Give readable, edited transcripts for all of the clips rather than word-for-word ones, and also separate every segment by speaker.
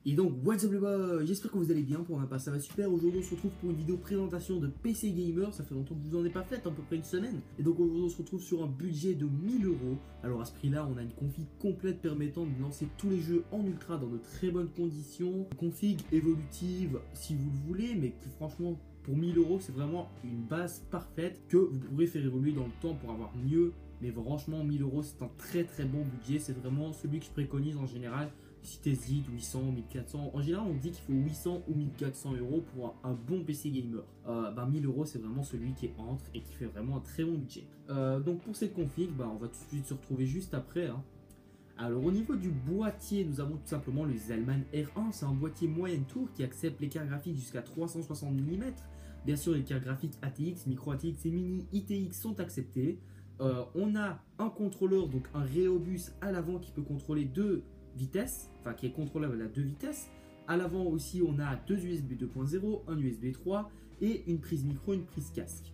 Speaker 1: Et donc, what's up les boys, j'espère que vous allez bien, pour ma part ça va super. Aujourd'hui on se retrouve pour une vidéo présentation de PC Gamer, ça fait longtemps que je vous en ai pas fait, à peu près une semaine. Et donc aujourd'hui on se retrouve sur un budget de 1000 euros. Alors à ce prix là on a une config complète permettant de lancer tous les jeux en ultra dans de très bonnes conditions. Config évolutive si vous le voulez, mais qui franchement pour 1000 euros c'est vraiment une base parfaite que vous pourrez faire évoluer dans le temps pour avoir mieux. Mais franchement 1000 euros c'est un très bon budget, c'est vraiment celui que je préconise en général. Si t'hésites, 800, 1400, en général on dit qu'il faut 800 ou 1400 euros pour un bon PC gamer. 1000 euros c'est vraiment celui qui est entre et qui fait vraiment un très bon budget. Donc pour cette config, on va tout de suite se retrouver juste après. Alors au niveau du boîtier, nous avons tout simplement le Zalman R1, c'est un boîtier moyenne tour qui accepte l'écart graphique jusqu'à 360 mm. Bien sûr les cartes graphiques ATX, micro ATX et mini ITX sont acceptés. On a un contrôleur, donc un Rheobus à l'avant qui peut contrôler deux vitesses, enfin qui est contrôlable à deux vitesses. À l'avant aussi on a deux USB 2.0, un USB 3 et une prise micro, une prise casque.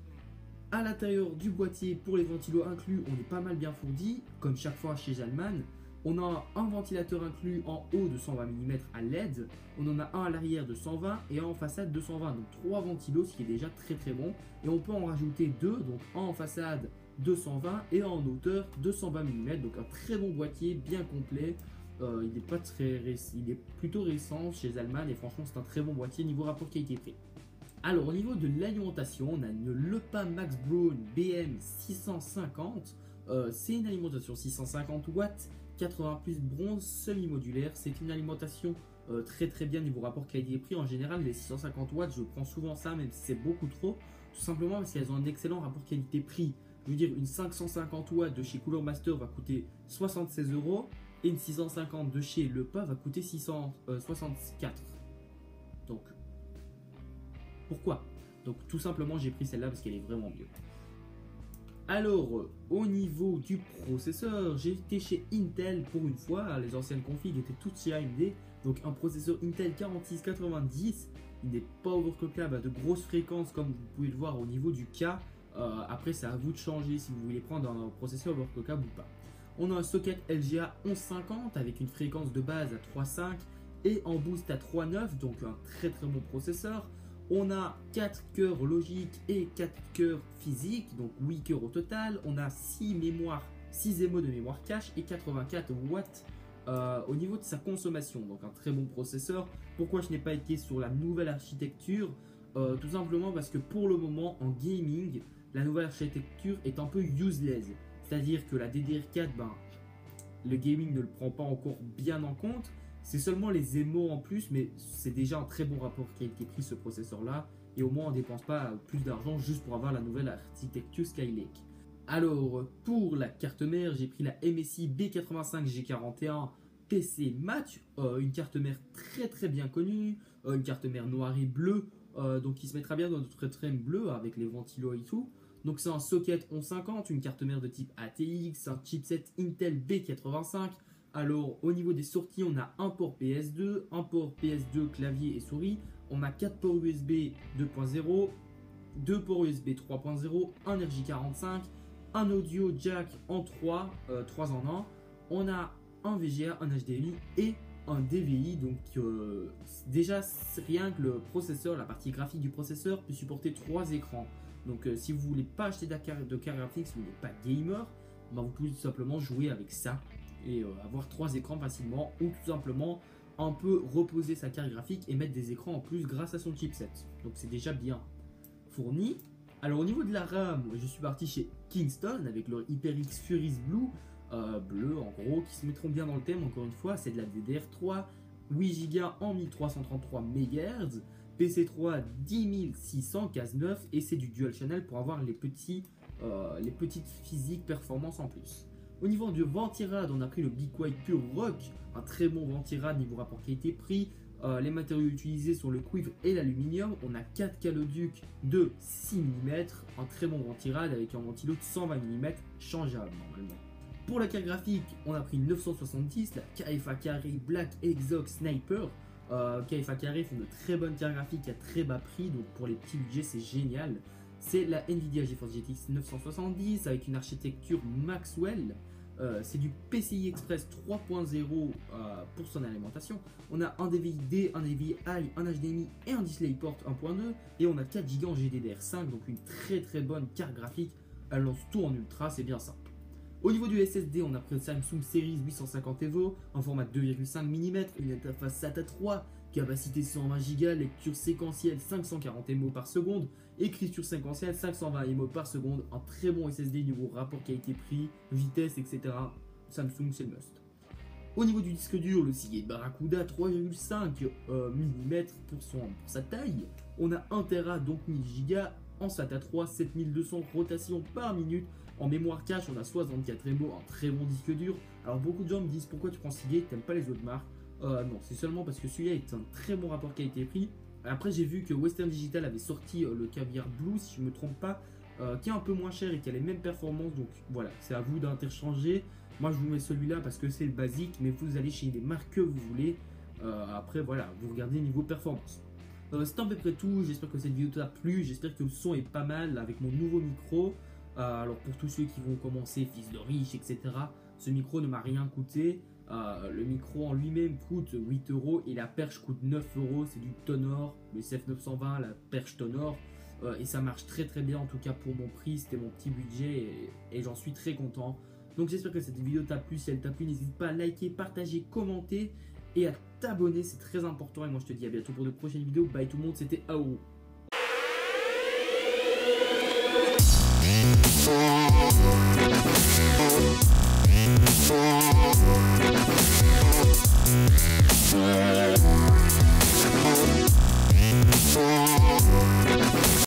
Speaker 1: À l'intérieur du boîtier, pour les ventilos inclus, on est pas mal bien fourni, comme chaque fois chez Zalman. On a un ventilateur inclus en haut de 120 mm à LED, on en a un à l'arrière de 120 et un en façade de 120, donc 3 ventilos, ce qui est déjà très bon. Et on peut en rajouter deux, donc un en façade de 120 et un en hauteur de 120 mm, donc un très bon boîtier, bien complet. Il est plutôt récent chez Zalman et franchement c'est un très bon boîtier niveau rapport qualité-prix. Alors au niveau de l'alimentation, on a une Lepa Max Brown BM 650. C'est une alimentation 650 watts, 80 plus bronze semi-modulaire. C'est une alimentation très bien niveau rapport qualité-prix. En général les 650 watts je prends souvent ça même si c'est beaucoup trop, tout simplement parce qu'elles ont un excellent rapport qualité-prix. Je veux dire une 550 watts de chez Cooler Master va coûter 76 euros. Et une 650 de chez Lepa va coûter 664. Donc, pourquoi? Donc, tout simplement, j'ai pris celle-là parce qu'elle est vraiment mieux. Alors, au niveau du processeur, j'ai été chez Intel pour une fois. Les anciennes configs étaient toutes chez AMD. Donc, un processeur Intel 4690. Il n'est pas overclockable à de grosses fréquences comme vous pouvez le voir au niveau du K. Après, c'est à vous de changer si vous voulez prendre un processeur overclockable ou pas. On a un socket LGA 1150 avec une fréquence de base à 3.5 et en boost à 3.9, donc un très bon processeur. On a 4 cœurs logiques et 4 cœurs physiques, donc 8 cœurs au total. On a 6 émaux de mémoire cache et 84 watts au niveau de sa consommation, donc un très bon processeur. Pourquoi je n'ai pas été sur la nouvelle architecture? Tout simplement parce que pour le moment en gaming, la nouvelle architecture est un peu useless. C'est-à-dire que la DDR4, le gaming ne le prend pas encore bien en compte. C'est seulement les émaux en plus, mais c'est déjà un très bon rapport qualité-prix ce processeur-là. Et au moins on ne dépense pas plus d'argent juste pour avoir la nouvelle architecture Skylake. Alors pour la carte mère, j'ai pris la MSI B85G41 PC Match. Une carte mère très bien connue. Une carte mère noire et bleue. Donc qui se mettra bien dans notre trame bleu avec les ventilos et tout. Donc c'est un socket 1150, une carte mère de type ATX, un chipset Intel B85. Alors au niveau des sorties, on a un port PS2, un port PS2 clavier et souris. On a 4 ports USB 2.0, 2 ports USB 3.0, un RJ45, un audio jack en 3 en 1. On a un VGA, un HDMI et un DVI. Donc déjà rien que le processeur, la partie graphique du processeur peut supporter 3 écrans. Donc si vous voulez pas acheter de carte graphique, si vous n'êtes pas gamer, vous pouvez tout simplement jouer avec ça et avoir 3 écrans facilement, ou tout simplement un peu reposer sa carte graphique et mettre des écrans en plus grâce à son chipset. Donc c'est déjà bien fourni. Alors au niveau de la RAM, je suis parti chez Kingston avec leur HyperX Furies Blue, bleu en gros, qui se mettront bien dans le thème. Encore une fois, c'est de la DDR3, 8 Go en 1333 MHz. PC3 10600 case 9 et c'est du dual channel pour avoir les petites physiques performances en plus. Au niveau du ventirad, on a pris le Be Quiet Pure Rock, un très bon ventirad niveau rapport qualité-prix. Les matériaux utilisés sont le cuivre et l'aluminium. On a 4 caloducs de 6 mm, un très bon ventirad avec un ventilo de 120 mm changeable normalement. Pour la carte graphique, on a pris une 970, la KFA Carré Black Exox Sniper. KFA Carré font de très bonnes cartes graphiques à très bas prix, donc pour les petits budgets c'est génial. C'est la Nvidia GeForce GTX 970 avec une architecture Maxwell. C'est du PCI Express 3.0 pour son alimentation. On a un DVI-D, un DVI-I, un HDMI et un DisplayPort 1.2. Et on a 4 Go en GDDR5, donc une très bonne carte graphique. Elle lance tout en ultra, c'est bien ça. Au niveau du SSD, on a pris le Samsung Series 850 EVO en format 2,5 mm, une interface SATA 3, capacité 120 Go, lecture séquentielle 540 MO par seconde, écriture séquentielle 520 MO par seconde, un très bon SSD niveau rapport qualité-prix, vitesse, etc. Samsung, c'est le must. Au niveau du disque dur, le Seagate Barracuda 3,5 mm pour sa taille. On a 1 Tera, donc 1000 Go, en SATA 3, 7200 rotations par minute. En mémoire cache, on a 64 MO, un très bon disque dur. Alors beaucoup de gens me disent pourquoi tu prends Seagate, t'aimes pas les autres marques. Non, c'est seulement parce que celui-là est un très bon rapport qualité-prix. Après, j'ai vu que Western Digital avait sorti le Caviar Blue, si je ne me trompe pas, qui est un peu moins cher et qui a les mêmes performances. Donc voilà, c'est à vous d'interchanger. Moi, je vous mets celui-là parce que c'est le basique, mais vous allez chez les marques que vous voulez. Après, voilà, vous regardez niveau performance. C'est à peu près tout. J'espère que cette vidéo t'a plu. J'espère que le son est pas mal avec mon nouveau micro. Alors pour tous ceux qui vont commencer, fils de riche, etc., ce micro ne m'a rien coûté. Le micro en lui-même coûte 8 € et la perche coûte 9 €. C'est du Tonor, le CF920, la perche Tonor. Et ça marche très bien, en tout cas pour mon prix. C'était mon petit budget et j'en suis très content. Donc j'espère que cette vidéo t'a plu. Si elle t'a plu, n'hésite pas à liker, partager, commenter et à t'abonner. C'est très important. Et moi je te dis à bientôt pour de prochaines vidéos. Bye tout le monde, c'était Aouro. Yeah.